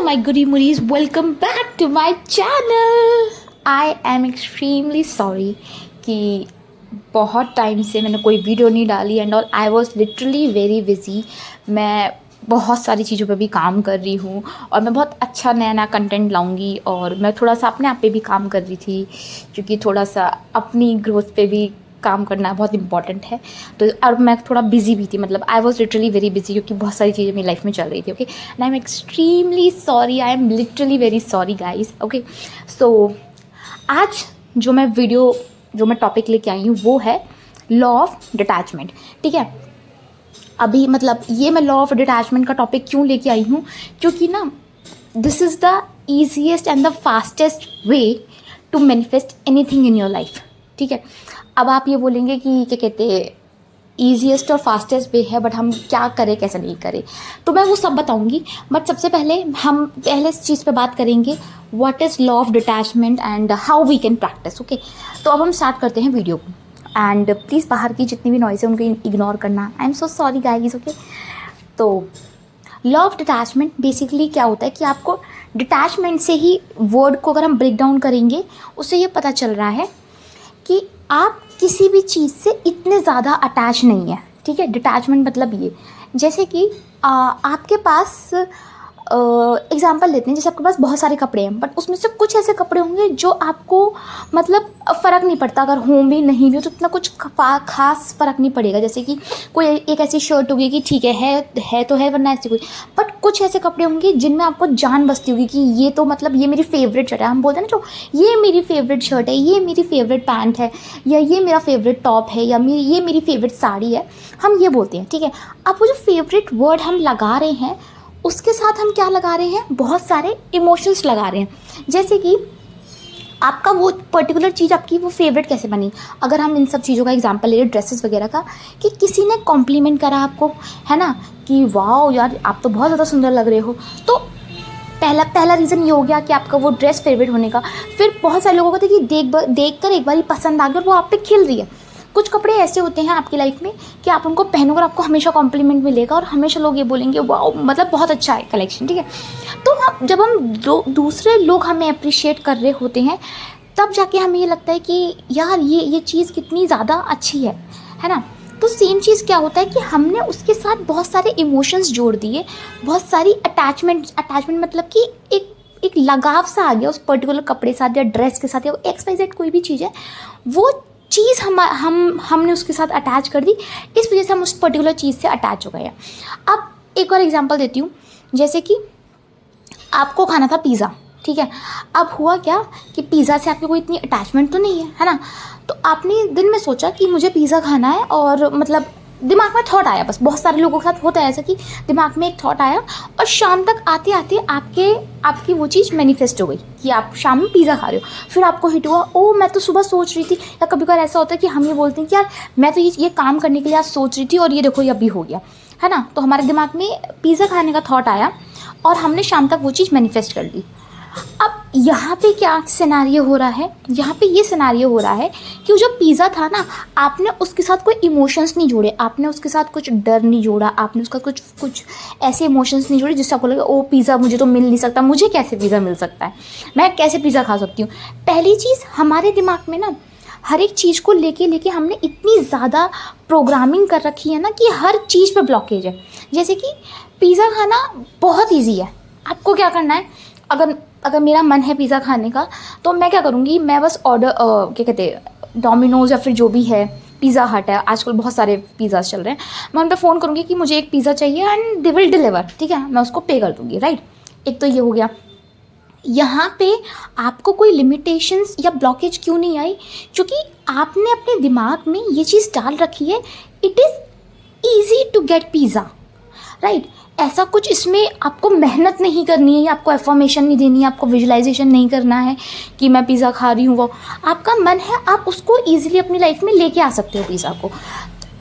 my goody moodies, welcome back to my channel. I am extremely sorry कि बहुत time से मैंने कोई वीडियो नहीं डाली and all. I was literally very busy. मैं बहुत सारी चीज़ों पे भी काम कर रही हूँ और मैं बहुत अच्छा नया नया कंटेंट लाऊंगी और मैं थोड़ा सा अपने आप पे भी काम कर रही थी क्योंकि थोड़ा सा अपनी ग्रोथ पे भी काम करना बहुत इंपॉर्टेंट है. तो और मैं थोड़ा बिजी भी थी, मतलब I was literally very busy क्योंकि बहुत सारी चीज़ें मेरी लाइफ में चल रही थी. Okay, and I am extremely sorry, I am literally very sorry guys. Okay, so आज जो मैं टॉपिक लेके आई हूँ वो है लॉ ऑफ डिटैचमेंट. ठीक है, अभी मतलब ये मैं लॉ ऑफ डिटैचमेंट का टॉपिक क्यों लेके आई हूँ क्योंकि ना this is the easiest and the fastest way to manifest anything in your life. ठीक है, अब आप ये बोलेंगे कि क्या कहते हैं ईजीएस्ट और फास्टेस्ट वे है, बट हम क्या करें कैसे नहीं करें, तो मैं वो सब बताऊंगी. बट सबसे पहले हम इस चीज़ पे बात करेंगे what is law of detachment and how we can practise. Okay, तो अब हम स्टार्ट करते हैं वीडियो को. एंड प्लीज़ बाहर की जितनी भी नॉइज़ है उनको इग्नोर करना. I am so sorry guys. Okay, तो लॉ ऑफ डिटैचमेंट बेसिकली क्या होता है कि आपको डिटैचमेंट से ही वर्ड को अगर हम ब्रेक डाउन करेंगे उससे ये पता चल रहा है कि आप किसी भी चीज़ से इतने ज़्यादा अटैच नहीं है. ठीक है, डिटैचमेंट मतलब ये, जैसे कि आपके पास एग्जांपल लेते हैं, जैसे आपके पास बहुत सारे कपड़े हैं बट उसमें से कुछ ऐसे कपड़े होंगे जो आपको मतलब फ़र्क नहीं पड़ता, अगर हों भी नहीं भी हो तो इतना कुछ खास फ़र्क नहीं पड़ेगा. जैसे कि कोई एक ऐसी शर्ट होगी कि ठीक है तो है वरना ऐसी कोई, बट कुछ ऐसे कपड़े होंगे जिनमें आपको जान बसती होगी कि ये तो मतलब ये मेरी फेवरेट शर्ट है. हम बोलते हैं ना, जो ये मेरी फेवरेट शर्ट है, ये मेरी फेवरेट पैंट है, या ये मेरा फेवरेट टॉप है, या ये मेरी फेवरेट साड़ी है, हम ये बोलते हैं. ठीक है, अब वो जो फेवरेट वर्ड हम लगा रहे हैं उसके साथ हम क्या लगा रहे हैं, बहुत सारे इमोशंस लगा रहे हैं. जैसे कि आपका वो पर्टिकुलर चीज़ आपकी वो फेवरेट कैसे बनी. अगर हम इन सब चीज़ों का एग्जांपल ले रहे, ड्रेसेस वगैरह का, कि किसी ने कॉम्प्लीमेंट करा आपको, है ना, कि वाओ यार आप तो बहुत ज़्यादा सुंदर लग रहे हो, तो पहला रीज़न ये हो गया कि आपका वो ड्रेस फेवरेट होने का. फिर बहुत सारे लोगों को होता है कि देख कर एक बार ही पसंद आ गया और वो आप पे खिल रही है. कुछ कपड़े ऐसे होते हैं आपकी लाइफ में कि आप उनको पहनोगे और आपको हमेशा कॉम्प्लीमेंट मिलेगा और हमेशा लोग ये बोलेंगे वाओ मतलब बहुत अच्छा है कलेक्शन. ठीक है, तो जब हम दूसरे लोग हमें अप्रिशिएट कर रहे होते हैं तब जाके हमें ये लगता है कि यार ये चीज़ कितनी ज़्यादा अच्छी है ना. तो सेम चीज़ क्या होता है कि हमने उसके साथ बहुत सारे इमोशंस जोड़ दिए, बहुत सारी अटैचमेंट मतलब कि एक लगाव सा आ गया उस पर्टिकुलर कपड़े के साथ या ड्रेस के साथ या XYZ कोई भी चीज़ है, वो चीज़ हमने उसके साथ अटैच कर दी. इस वजह से हम उस पर्टिकुलर चीज़ से अटैच हो गए हैं. अब एक और एग्जांपल देती हूँ, जैसे कि आपको खाना था पिज़्ज़ा. ठीक है, अब हुआ क्या कि पिज़्ज़ा से आपकी कोई इतनी अटैचमेंट तो नहीं है ना, तो आपने दिन में सोचा कि मुझे पिज़्ज़ा खाना है और मतलब दिमाग में थॉट आया. बस बहुत सारे लोगों के साथ होता है ऐसा कि दिमाग में एक थॉट आया और शाम तक आते आते आपकी वो चीज़ मैनिफेस्ट हो गई कि आप शाम में पिज़्ज़ा खा रहे हो. फिर आपको हिट हुआ, ओ मैं तो सुबह सोच रही थी, या कभी कभार ऐसा होता है कि हम ये बोलते हैं कि यार मैं तो ये काम करने के लिए आज सोच रही थी और ये देखो ये अभी हो गया, है ना. तो हमारे दिमाग में पिज़्ज़ा खाने का थॉट आया और हमने शाम तक वो चीज़ मैनिफेस्ट कर दी. अब यहाँ पे क्या सिनेरियो हो रहा है, यहाँ पे ये सिनेरियो हो रहा है कि जो पिज़्ज़ा था ना, आपने उसके साथ कोई इमोशंस नहीं जोड़े, आपने उसके साथ कुछ डर नहीं जोड़ा, आपने उसका कुछ ऐसे इमोशंस नहीं जोड़े जिससे आपको लगे ओ पिज़्ज़ा मुझे तो मिल नहीं सकता, मुझे कैसे पिज़्ज़ा मिल सकता है, मैं कैसे पिज़्ज़ा खा सकती हूँ. पहली चीज़, हमारे दिमाग में ना हर एक चीज़ को लेके हमने इतनी ज़्यादा प्रोग्रामिंग कर रखी है ना कि हर चीज़ पे ब्लॉकेज है. जैसे कि पिज़्ज़ा खाना बहुत ईजी है. आपको क्या करना है, अगर मेरा मन है पिज़्ज़ा खाने का तो मैं क्या करूँगी, मैं बस ऑर्डर क्या कहते हैं डोमिनोज़ या फिर जो भी है, पिज़्ज़ा हट है, आजकल बहुत सारे पिज़्ज़ाज चल रहे हैं, मैं उन पर फ़ोन करूँगी कि मुझे एक पिज़्ज़ा चाहिए एंड दे विल डिलीवर. ठीक है, मैं उसको पे कर दूँगी. राइट, एक तो ये हो गया. यहाँ पे आपको कोई लिमिटेशंस या ब्लॉकेज क्यों नहीं आई, क्योंकि आपने अपने दिमाग में ये चीज़ डाल रखी है, it is easy to get pizza. Right, ऐसा कुछ इसमें आपको मेहनत नहीं करनी है, आपको एफर्मेशन नहीं देनी है, आपको विजुलाइजेशन नहीं करना है कि मैं पिज़्ज़ा खा रही हूँ. वो आपका मन है, आप उसको ईजिली अपनी लाइफ में लेके आ सकते हो पिज़्ज़ा को.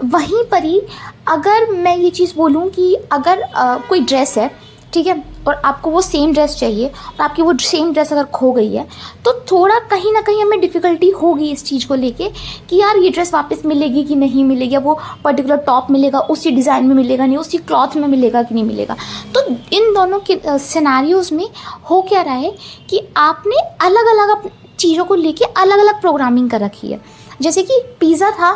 वहीं पर ही अगर मैं ये चीज़ बोलूँ कि अगर कोई ड्रेस है, ठीक है, और आपको वो सेम ड्रेस चाहिए और आपकी वो सेम ड्रेस अगर खो गई है तो थोड़ा कहीं ना कहीं हमें डिफ़िकल्टी होगी इस चीज़ को लेके कि यार ये ड्रेस वापस मिलेगी कि नहीं मिलेगी, वो पर्टिकुलर टॉप मिलेगा उसी डिज़ाइन में मिलेगा नहीं, उसी क्लॉथ में मिलेगा कि नहीं मिलेगा। तो इन दोनों के सिनेरियोज़ में हो क्या रहा है कि आपने अलग अलग चीज़ों को लेके अलग अलग प्रोग्रामिंग कर रखी है। जैसे कि पिज़्ज़ा था,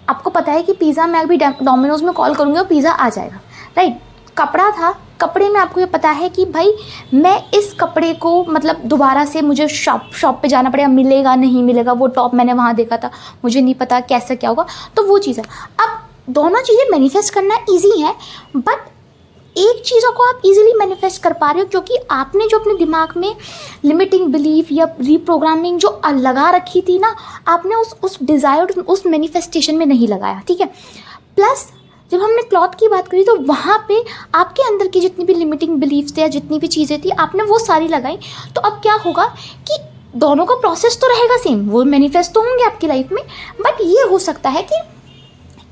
आपको पता है कि पिज़्ज़ा मैं अभी डोमिनोज़ में कॉल करूँगी और पिज़्ज़ा आ जाएगा, राइट। कपड़ा था, कपड़े में आपको ये पता है कि भाई मैं इस कपड़े को मतलब दोबारा से मुझे शॉप पे जाना पड़ेगा, मिलेगा नहीं मिलेगा, वो टॉप मैंने वहाँ देखा था, मुझे नहीं पता कैसे क्या होगा, तो वो चीज़ है। अब दोनों चीज़ें मैनिफेस्ट करना ईजी है, बट एक चीज़ों को आप इजीली मैनिफेस्ट कर पा रहे हो क्योंकि आपने जो अपने दिमाग में लिमिटिंग बिलीफ या रीप्रोग्रामिंग जो लगा रखी थी ना, आपने उस डिज़ायर उस मैनिफेस्टेशन में नहीं लगाया, ठीक है। प्लस जब हमने क्लॉथ की बात करी तो वहाँ पे आपके अंदर की जितनी भी लिमिटिंग बिलीफ्स थे या जितनी भी चीज़ें थी आपने वो सारी लगाई। तो अब क्या होगा कि दोनों का प्रोसेस तो रहेगा सेम, वो मैनिफेस्ट तो होंगे आपकी लाइफ में, बट ये हो सकता है कि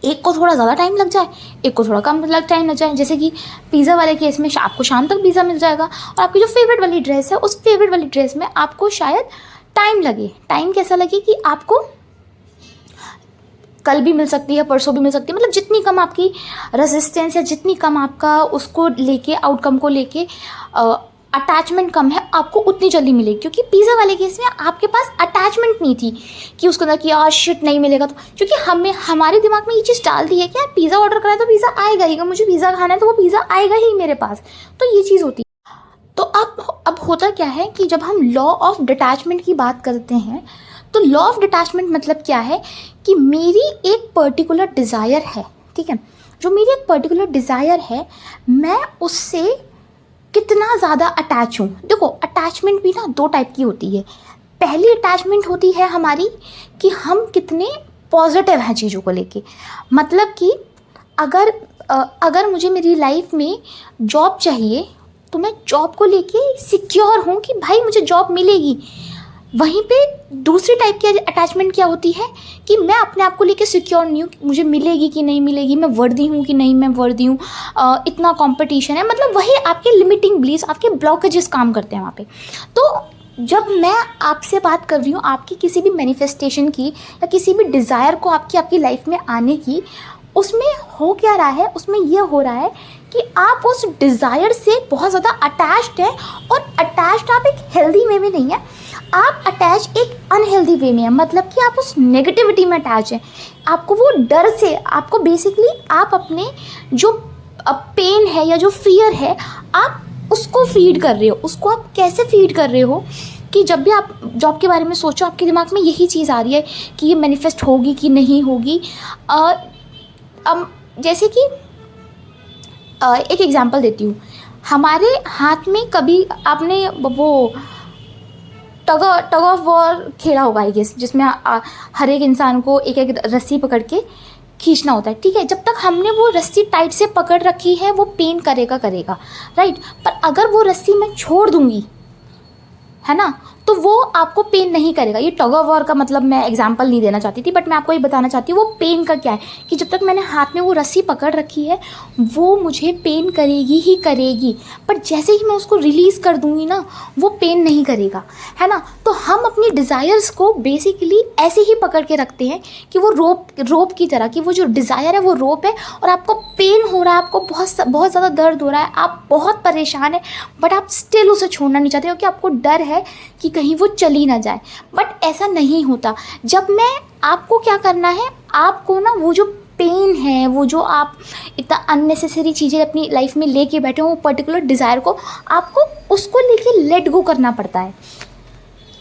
एक को थोड़ा ज़्यादा टाइम लग जाए, एक को थोड़ा कम टाइम लग जाए। जैसे कि पिज़्ज़ा वाले केस में आपको शाम तक पिज़्ज़ा मिल जाएगा और आपकी जो फेवरेट वाली ड्रेस है उस फेवरेट वाली ड्रेस में आपको शायद टाइम लगे। टाइम कैसा लगे कि आपको कल भी मिल सकती है, परसों भी मिल सकती है, मतलब जितनी कम आपकी रेजिस्टेंस या जितनी कम आपका उसको लेके आउटकम को लेके अटैचमेंट कम है, आपको उतनी जल्दी मिलेगी। क्योंकि पिज़्ज़ा वाले केस में आपके पास अटैचमेंट नहीं थी कि उसके अंदर कि यार शिट नहीं मिलेगा, तो क्योंकि हमारे दिमाग में ये चीज़ डाल दी है कि यार पिज़्ज़ा ऑर्डर करा तो पिज़्ज़ा आएगा ही, मुझे पिज़्ज़ा खाना है तो वो पिज़्ज़ा आएगा ही मेरे पास, तो ये चीज़ होती है। तो अब होता क्या है कि जब हम लॉ ऑफ डिटैचमेंट की बात करते हैं तो लॉ ऑफ डिटैचमेंट मतलब क्या है कि मेरी एक पर्टिकुलर डिज़ायर है, ठीक है, जो मेरी एक पर्टिकुलर डिज़ायर है, मैं उससे कितना ज़्यादा अटैच हूँ। देखो अटैचमेंट भी ना दो टाइप की होती है। पहली अटैचमेंट होती है हमारी कि हम कितने पॉजिटिव हैं चीज़ों को लेके, मतलब कि अगर मुझे मेरी लाइफ में जॉब चाहिए तो मैं जॉब को लेके सिक्योर हूँ कि भाई मुझे जॉब मिलेगी। वहीं पे दूसरी टाइप की अटैचमेंट क्या होती है कि मैं अपने आप को लेके सिक्योर नहीं हूँ कि मुझे मिलेगी कि नहीं मिलेगी, मैं वर्दी हूँ कि नहीं मैं वर्दी हूँ, इतना कंपटीशन है, मतलब वही आपके लिमिटिंग बिलीव्स, आपके ब्लॉकेजेस काम करते हैं वहाँ पे। तो जब मैं आपसे बात कर रही हूँ आपकी किसी भी मैनिफेस्टेशन की या किसी भी डिज़ायर को आपकी लाइफ में आने की, उसमें हो क्या रहा है, उसमें ये हो रहा है कि आप उस डिज़ायर से बहुत ज़्यादा अटैच्ड हैं, और अटैच्ड आप एक हेल्दी वे में नहीं है, आप अटैच एक अनहेल्दी वे में है, मतलब कि आप उस नेगेटिविटी में अटैच हैं। आपको वो डर से, आपको बेसिकली आप अपने जो पेन है या जो फियर है आप उसको फीड कर रहे हो। उसको आप कैसे फीड कर रहे हो कि जब भी आप जॉब के बारे में सोचो आपके दिमाग में यही चीज़ आ रही है कि ये मैनिफेस्ट होगी कि नहीं होगी। जैसे कि एक एग्जांपल देती हूँ, हमारे हाथ में कभी आपने वो टग ऑफ वॉर खेला होगा आई गेस, जिसमें हर एक इंसान को एक एक रस्सी पकड़ के खींचना होता है, ठीक है। जब तक हमने वो रस्सी टाइट से पकड़ रखी है वो पेन करेगा, राइट। पर अगर वो रस्सी मैं छोड़ दूंगी, है ना, तो वो आपको पेन नहीं करेगा। ये टग ऑफ वॉर का मतलब मैं एग्जांपल नहीं देना चाहती थी, बट मैं आपको ये बताना चाहती हूँ वो पेन का क्या है कि जब तक मैंने हाथ में वो रस्सी पकड़ रखी है वो मुझे पेन करेगी ही करेगी, पर जैसे ही मैं उसको रिलीज़ कर दूँगी ना वो पेन नहीं करेगा, है ना। तो हम अपनी डिज़ायर्स को बेसिकली ऐसे ही पकड़ के रखते हैं कि वो रोप की तरह, कि वो जो डिज़ायर है वो रोप है और आपको पेन हो रहा है, आपको बहुत ज़्यादा दर्द हो रहा है, आप बहुत परेशान हैं, बट आप स्टिल उसे छोड़ना नहीं चाहते क्योंकि आपको डर है कि कहीं वो चली ना जाए। बट ऐसा नहीं होता। जब मैं आपको क्या करना है, आपको ना वो जो पेन है, वो जो आप इतना अननेसेसरी चीज़ें अपनी लाइफ में लेके बैठे हो, वो पर्टिकुलर डिज़ायर को आपको उसको लेके लेट गो करना पड़ता है।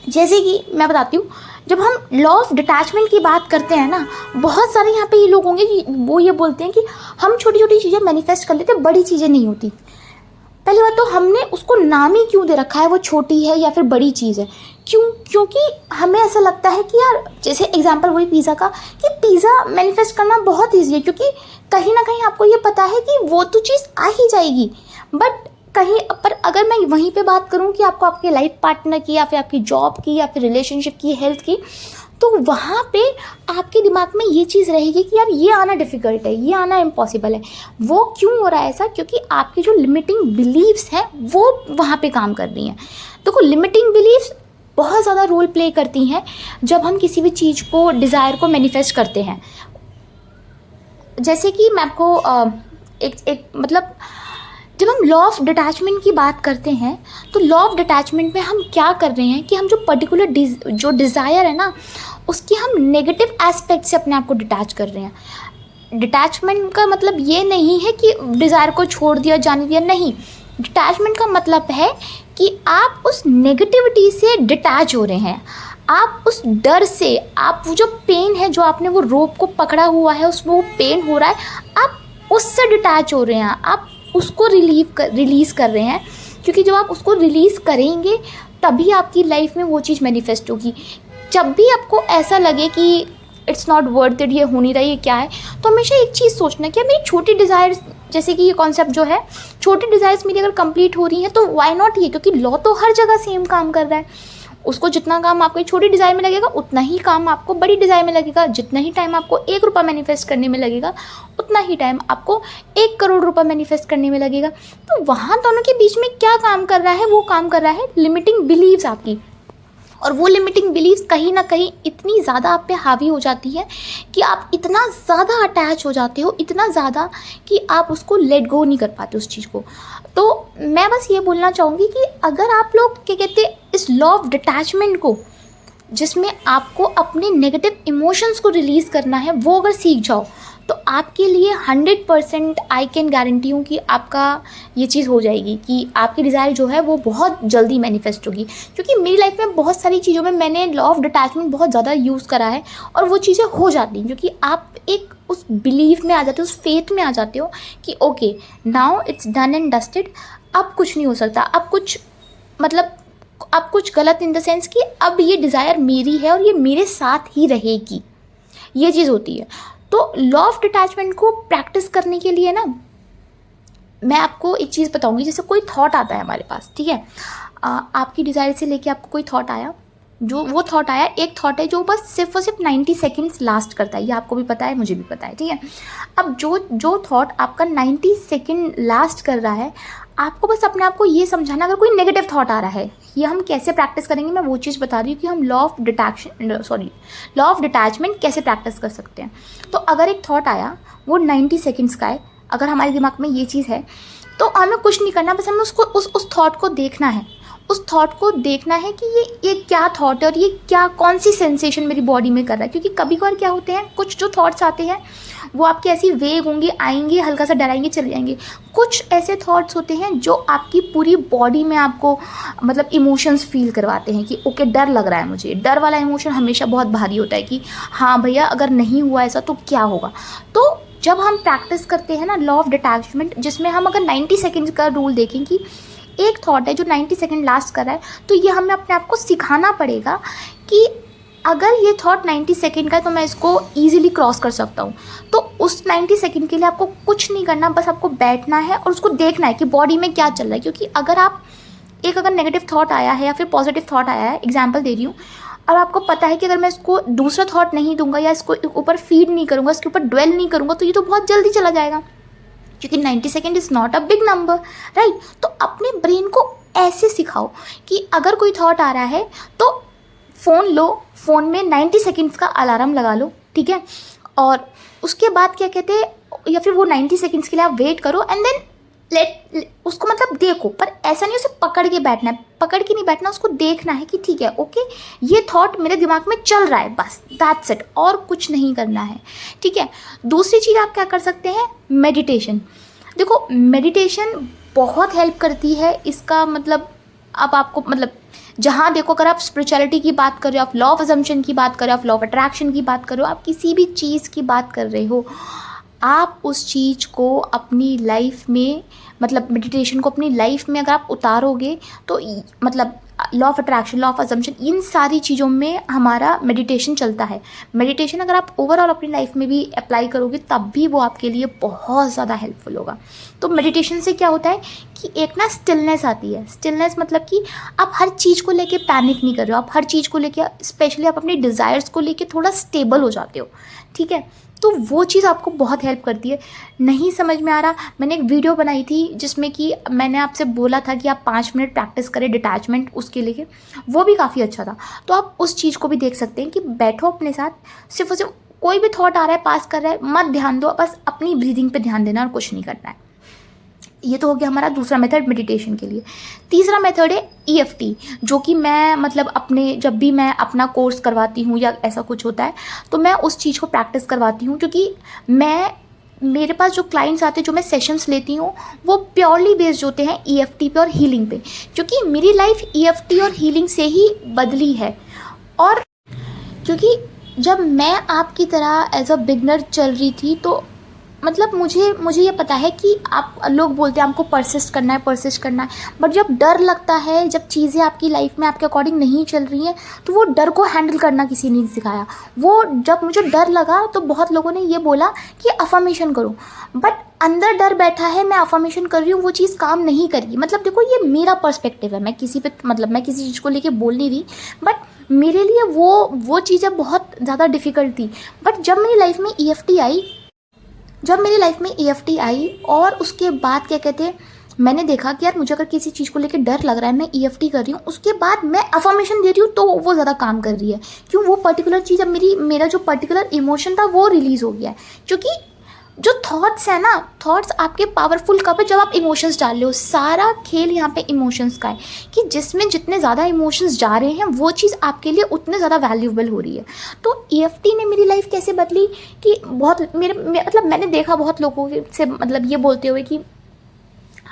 जैसे कि मैं बताती हूँ, जब हम लॉ ऑफ डिटैचमेंट की बात करते हैं ना, बहुत सारे यहाँ पे ये लोग होंगे कि वो ये बोलते हैं कि हम छोटी छोटी चीज़ें मैनिफेस्ट कर लेते हैं, बड़ी चीज़ें नहीं होती। पहली बात तो हमने उसको नाम ही क्यों दे रखा है, वो छोटी है या फिर बड़ी चीज़ है, क्योंकि हमें ऐसा लगता है कि यार, जैसे एग्जांपल वही पिज़्ज़ा का, कि पिज़्ज़ा मैनिफेस्ट करना बहुत ईजी है क्योंकि कहीं ना कहीं आपको ये पता है कि वो तो चीज़ आ ही जाएगी। बट कहीं पर अगर मैं वहीं पे बात करूँ कि आपको आपके लाइफ पार्टनर की या फिर आपकी जॉब की या फिर रिलेशनशिप की, हेल्थ की, तो वहाँ पे आपके दिमाग में ये चीज़ रहेगी कि यार ये आना डिफ़िकल्ट है, ये आना इम्पॉसिबल है। वो क्यों हो रहा है ऐसा? क्योंकि आपकी जो लिमिटिंग बिलीव्स हैं वो वहाँ पे काम कर रही हैं। देखो, लिमिटिंग बिलीव्स बहुत ज़्यादा रोल प्ले करती हैं जब हम किसी भी चीज़ को, डिज़ायर को मैनिफेस्ट करते हैं। जैसे कि मैं आपको एक मतलब, जब हम लॉ ऑफ डिटैचमेंट की बात करते हैं तो लॉ ऑफ डिटैचमेंट में हम क्या कर रहे हैं कि हम जो पर्टिकुलर जो डिज़ायर है ना, उसकी हम नेगेटिव एस्पेक्ट से अपने आप को डिटैच कर रहे हैं। डिटैचमेंट का मतलब ये नहीं है कि डिज़ायर को छोड़ दिया, जाने दिया, नहीं। डिटैचमेंट का मतलब है कि आप उस नेगेटिविटी से डिटैच हो रहे हैं, आप उस डर से, आप वो जो पेन है, जो आपने वो रोप को पकड़ा हुआ है, उसमें वो पेन हो रहा है, आप उससे डिटैच हो रहे हैं, आप उसको रिलीज़ कर रहे हैं। क्योंकि जब आप उसको रिलीज़ करेंगे तभी आपकी लाइफ में वो चीज़ मैनिफेस्ट होगी। जब भी आपको ऐसा लगे कि इट्स नॉट वर्थ इट, ये हो नहीं रहा, ये क्या है, तो हमेशा एक चीज़ सोचना कि मेरी छोटी डिज़ायर्स, जैसे कि ये कॉन्सेप्ट जो है, छोटी डिज़ायर्स मेरी अगर कंप्लीट हो रही हैं तो व्हाई नॉट ये, क्योंकि लॉ तो हर जगह सेम काम कर रहा है। उसको जितना काम आपको छोटी डिज़ायर में लगेगा उतना ही काम आपको बड़ी डिज़ायर में लगेगा। जितना ही टाइम आपको 1 रुपया मैनिफेस्ट करने में लगेगा उतना ही टाइम आपको 1 करोड़ रुपया मैनिफेस्ट करने में लगेगा। तो वहाँ दोनों के बीच में क्या काम कर रहा है? वो काम कर रहा है लिमिटिंग बिलीव्स आपकी। और वो लिमिटिंग बिलीव्स कहीं ना कहीं इतनी ज़्यादा आप पे हावी हो जाती है कि आप इतना ज़्यादा अटैच हो जाते हो, इतना ज़्यादा कि आप उसको लेट गो नहीं कर पाते उस चीज़ को। तो मैं बस ये बोलना चाहूँगी कि अगर आप लोग क्या कहते हैं, इस लॉ ऑफ डिटैचमेंट को, जिसमें आपको अपने नेगेटिव इमोशंस को रिलीज़ करना है, वो अगर सीख जाओ तो आपके लिए 100% आई कैन गारंटी हूँ कि आपका ये चीज़ हो जाएगी कि आपकी डिज़ायर जो है वो बहुत जल्दी मैनिफेस्ट होगी। क्योंकि मेरी लाइफ में बहुत सारी चीज़ों में मैंने लॉ ऑफ डिटैचमेंट बहुत ज़्यादा यूज़ करा है और वो चीज़ें हो जाती हैं, क्योंकि आप एक उस बिलीव में आ जाते हो, उस फेथ में आ जाते हो कि okay now it's done and dusted, अब कुछ नहीं हो सकता, अब कुछ मतलब अब कुछ गलत इन द सेंस कि अब ये डिज़ायर मेरी है और ये मेरे साथ ही रहेगी, ये चीज़ होती है। तो लॉ ऑफ डिटैचमेंट को प्रैक्टिस करने के लिए ना, मैं आपको एक चीज़ बताऊंगी। जैसे कोई थॉट आता है हमारे पास, ठीक है, आपकी डिज़ायर से लेके आपको कोई थॉट आया, जो वो थॉट आया, एक थॉट है जो बस सिर्फ और सिर्फ 90 सेकेंड्स लास्ट करता है, ये आपको भी पता है, मुझे भी पता है, ठीक है। अब जो थॉट आपका 90 सेकेंड लास्ट कर रहा है, आपको बस अपने आप को ये समझाना, अगर कोई नेगेटिव थॉट आ रहा है, ये हम कैसे प्रैक्टिस करेंगे, मैं वो चीज़ बता रही हूँ कि हम लॉ ऑफ डिटैचमेंट कैसे प्रैक्टिस कर सकते हैं। तो अगर एक थॉट आया, वो 90 सेकेंड्स का है, अगर हमारे दिमाग में ये चीज़ है तो हमें कुछ नहीं करना, बस हमें उसको उस थॉट को देखना है, उस थॉट को देखना है कि ये क्या थॉट है और ये क्या, कौन सी सेंसेशन मेरी बॉडी में कर रहा है। क्योंकि कभी कभार क्या होते हैं, कुछ जो थॉट्स आते हैं वो आपके ऐसी वेग होंगे, आएंगे, हल्का सा डराएंगे, चले जाएंगे। कुछ ऐसे थॉट्स होते हैं जो आपकी पूरी बॉडी में आपको मतलब इमोशंस फील करवाते हैं कि ओके डर लग रहा है मुझे। डर वाला इमोशन हमेशा बहुत भारी होता है कि हाँ भैया अगर नहीं हुआ ऐसा तो क्या होगा। तो जब हम प्रैक्टिस करते हैं ना लॉ ऑफ डिटैचमेंट, जिसमें हम अगर 90 सेकेंड्स का रूल देखें कि एक थॉट है जो 90 सेकेंड लास्ट कर रहा है, तो ये हमें अपने आप को सिखाना पड़ेगा कि अगर ये थॉट 90 सेकेंड का है तो मैं इसको ईजिली क्रॉस कर सकता हूँ। तो उस 90 सेकेंड के लिए आपको कुछ नहीं करना, बस आपको बैठना है और उसको देखना है कि बॉडी में क्या चल रहा है। क्योंकि अगर नेगेटिव थॉट आया है या फिर पॉजिटिव थॉट आया है, एग्जाम्पल दे रही हूँ, और आपको पता है कि अगर मैं इसको दूसरा थॉट नहीं दूंगा या इसको ऊपर फीड नहीं करूँगा, इसके ऊपर ड्वेल नहीं करूँगा, तो ये तो बहुत जल्दी चला जाएगा। क्योंकि 90 second is not a big number, right. तो अपने ब्रेन को ऐसे सिखाओ कि अगर कोई थॉट आ रहा है तो फ़ोन लो, फ़ोन में 90 सेकेंड्स का अलार्म लगा लो, ठीक है, और उसके बाद क्या कहते हैं, या फिर वो 90 सेकेंड्स के लिए आप वेट करो एंड देन उसको मतलब देखो, पर ऐसा नहीं उसे पकड़ के बैठना है, पकड़ के नहीं बैठना, उसको देखना है कि ठीक है ओके ये थॉट मेरे दिमाग में चल रहा है, बस दैट्स इट, और कुछ नहीं करना है, ठीक है। दूसरी चीज़ आप क्या कर सकते हैं, मेडिटेशन। देखो मेडिटेशन बहुत हेल्प करती है, इसका मतलब अब आपको मतलब जहाँ देखो, अगर आप स्पिरिचुअलिटी की बात कर रहे हो, आप लॉ ऑफ अजम्पशन की बात कर रहे हो, आप लॉ ऑफ अट्रैक्शन की बात कर रहे हो, आप किसी भी चीज़ की बात कर रहे हो, आप उस चीज़ को अपनी लाइफ में मतलब मेडिटेशन को अपनी लाइफ में अगर आप उतारोगे तो मतलब law of attraction, law of assumption, इन सारी चीज़ों में हमारा मेडिटेशन चलता है। मेडिटेशन अगर आप ओवरऑल अपनी लाइफ में भी अप्लाई करोगे तब भी वो आपके लिए बहुत ज़्यादा हेल्पफुल होगा। तो मेडिटेशन से क्या होता है कि एक ना स्टिलनेस आती है। स्टिलनेस मतलब कि आप हर चीज़ को लेके पैनिक नहीं कर रहे हो, आप हर चीज़ को लेके, स्पेशली आप अपनी डिज़ायर्स को लेके थोड़ा स्टेबल हो जाते हो, ठीक है। तो वो चीज़ आपको बहुत हेल्प करती है। नहीं समझ में आ रहा, मैंने एक वीडियो बनाई थी जिसमें कि मैंने आपसे बोला था कि आप 5 मिनट प्रैक्टिस करें डिटैचमेंट, उसके लिए वो भी काफ़ी अच्छा था। तो आप उस चीज़ को भी देख सकते हैं कि बैठो अपने साथ, सिर्फ और सिर्फ कोई भी थॉट आ रहा है, पास कर रहा है, मत ध्यान दो, बस अपनी ब्रीदिंग पे ध्यान देना और कुछ नहीं करना है। ये तो हो गया हमारा दूसरा मेथड मेडिटेशन के लिए। तीसरा मेथड है EFT, जो कि मैं मतलब अपने, जब भी मैं अपना कोर्स करवाती हूँ या ऐसा कुछ होता है तो मैं उस चीज़ को प्रैक्टिस करवाती हूँ, क्योंकि मेरे पास जो क्लाइंट्स आते हैं, जो मैं सेशंस लेती हूँ, वो प्योरली बेस्ड होते हैं EFT पे और हीलिंग पे, क्योंकि मेरी लाइफ EFT और हीलिंग से ही बदली है। और क्योंकि जब मैं आपकी तरह एज अ बिगनर चल रही थी तो मतलब मुझे ये पता है कि आप लोग बोलते हैं आपको परसिस्ट करना है, बट जब डर लगता है, जब चीज़ें आपकी लाइफ में आपके अकॉर्डिंग नहीं चल रही हैं, तो वो डर को हैंडल करना किसी ने नहीं सिखाया। वो जब मुझे डर लगा तो बहुत लोगों ने ये बोला कि अफर्मेशन करो, बट अंदर डर बैठा है, मैं अफर्मेशन कर रही हूँ, वो चीज़ काम नहीं करेगी। मतलब देखो, ये मेरा पर्सपेक्टिव है, मैं किसी चीज़ को लेके बोल नहीं रही, बट मेरे लिए वो चीज़ें बहुत ज़्यादा डिफ़िकल्ट थी। बट जब मेरी लाइफ में EFT आई और उसके बाद क्या कहते हैं, मैंने देखा कि यार मुझे अगर किसी चीज़ को लेकर डर लग रहा है, मैं EFT कर रही हूँ, उसके बाद मैं अफर्मेशन दे रही हूँ तो वो ज़्यादा काम कर रही है। क्यों? वो पर्टिकुलर चीज़, अब मेरा जो पर्टिकुलर इमोशन था वो रिलीज़ हो गया है। क्योंकि जो थॉट्स है ना, थॉट्स आपके पावरफुल कब है? जब आप इमोशंस डाल रहे हो। सारा खेल यहाँ पे इमोशंस का है कि जिसमें जितने ज़्यादा इमोशंस जा रहे हैं वो चीज़ आपके लिए उतने ज़्यादा वैल्यूएबल हो रही है। तो EFT ने मेरी लाइफ कैसे बदली कि मतलब मैंने देखा बहुत लोगों से मतलब ये बोलते हुए कि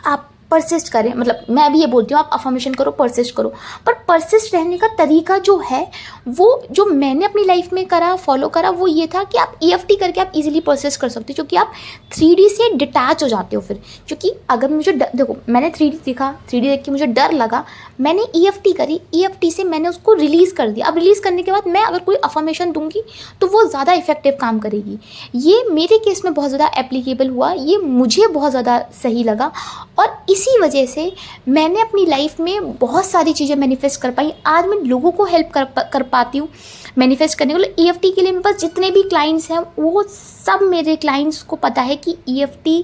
आप परसिस्ट करें, मतलब मैं भी ये बोलती हूँ आप अफर्मेशन करो, परसिस्ट करो, पर परसिस्ट रहने का तरीका जो है, वो जो मैंने अपनी लाइफ में फॉलो करा, वो ये था कि आप EFT करके आप इजीली परसिस्ट कर सकते हो, क्योंकि आप 3D से डिटैच हो जाते हो फिर। क्योंकि अगर मुझे देखो, मैंने 3D देखा, 3D देख के मुझे डर लगा, मैंने EFT करी, EFT से मैंने उसको रिलीज़ कर दिया। अब रिलीज़ करने के बाद मैं अगर कोई अफर्मेशन दूंगी तो वो ज़्यादा इफेक्टिव काम करेगी। ये मेरे केस में बहुत ज़्यादा एप्लीकेबल हुआ, ये मुझे बहुत ज़्यादा सही लगा, और इसी वजह से मैंने अपनी लाइफ में बहुत सारी चीज़ें मैनिफेस्ट कर पाई। आज मैं लोगों को हेल्प कर पाती हूँ मैनिफेस्ट करने के लिए। EFT के लिए मेरे पास जितने भी क्लाइंट्स हैं, वो सब मेरे क्लाइंट्स को पता है कि EFT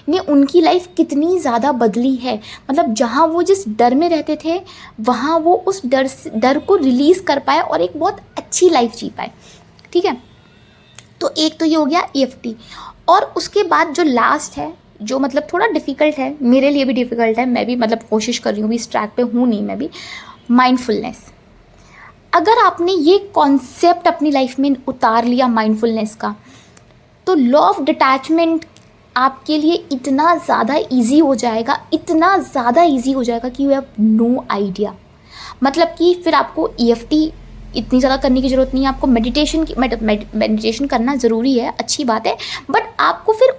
ने उनकी लाइफ कितनी ज़्यादा बदली है। मतलब जहाँ वो जिस डर में रहते थे, वहाँ वो उस डर को रिलीज़ कर पाए और एक बहुत अच्छी लाइफ जी पाए। ठीक है, तो एक तो ये हो गया EFT। और उसके बाद जो लास्ट है, जो मतलब थोड़ा डिफ़िकल्ट है, मेरे लिए भी डिफ़िकल्ट है, मैं भी मतलब कोशिश कर रही हूँ, भी इस ट्रैक पे हूँ नहीं मैं भी, माइंडफुलनेस। अगर आपने ये कॉन्सेप्ट अपनी लाइफ में उतार लिया माइंडफुलनेस का, तो लॉ ऑफ डिटैचमेंट आपके लिए इतना ज़्यादा ईजी हो जाएगा, इतना ज़्यादा ईजी हो जाएगा कि यू हैव नो आइडिया। मतलब कि फिर आपको EFT इतनी ज़्यादा करने की ज़रूरत नहीं है, आपको मेडिटेशन करना ज़रूरी है, अच्छी बात है, बट आपको फिर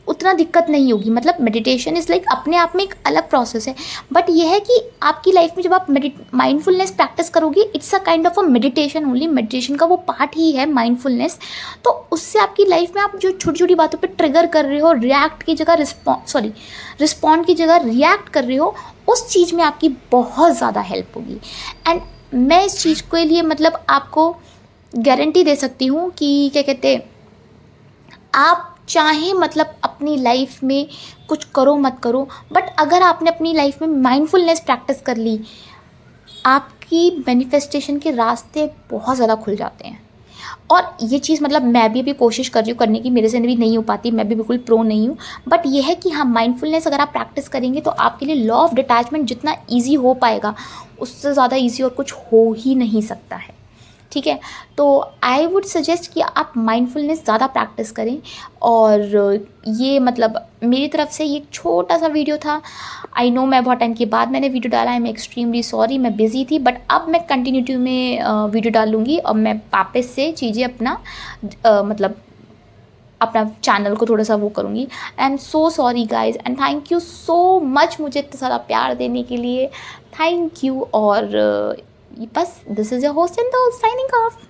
उतना दिक्कत नहीं होगी। मतलब मेडिटेशन इज़ लाइक अपने आप में एक अलग प्रोसेस है, बट यह है कि आपकी लाइफ में जब आप माइंडफुलनेस प्रैक्टिस करोगे, it's a kind of a meditation only, meditation का वो पार्ट ही है माइंडफुलनेस। तो उससे आपकी लाइफ में आप जो छोटी छोटी बातों पे ट्रिगर कर रहे हो, रिस्पॉन्ड की जगह रिएक्ट कर रहे हो, उस चीज़ में आपकी बहुत ज़्यादा हेल्प होगी। एंड मैं इस चीज़ के लिए मतलब आपको गारंटी दे सकती हूँ कि क्या कहते हैं, आप चाहे मतलब अपनी लाइफ में कुछ करो मत करो, बट अगर आपने अपनी लाइफ में माइंडफुलनेस प्रैक्टिस कर ली, आपकी मैनिफेस्टेशन के रास्ते बहुत ज़्यादा खुल जाते हैं। और ये चीज़ मतलब मैं भी अभी कोशिश कर रही हूँ करने की, मेरे से भी नहीं हो पाती, मैं भी बिल्कुल प्रो नहीं हूँ, बट ये है कि हाँ, माइंडफुलनेस अगर आप प्रैक्टिस करेंगे तो आपके लिए लॉ ऑफ डिटैचमेंट जितना ईजी हो पाएगा, उससे ज़्यादा ईजी और कुछ हो ही नहीं सकता है। ठीक है, तो आई वुड सजेस्ट कि आप माइंडफुलनेस ज़्यादा प्रैक्टिस करें। और ये मतलब मेरी तरफ से ये एक छोटा सा वीडियो था। आई नो मैं बहुत टाइम के बाद मैंने वीडियो डाला है, मैं एक्सट्रीमली सॉरी, मैं बिज़ी थी, बट अब मैं कंटिन्यूटी में वीडियो डालूँगी और मैं वापस से चीज़ें अपना मतलब अपना चैनल को थोड़ा सा वो करूँगी। I am so sorry guys and thank you so much मुझे इतना सारा प्यार देने के लिए, थैंक यू। और बस this is your host and signing off.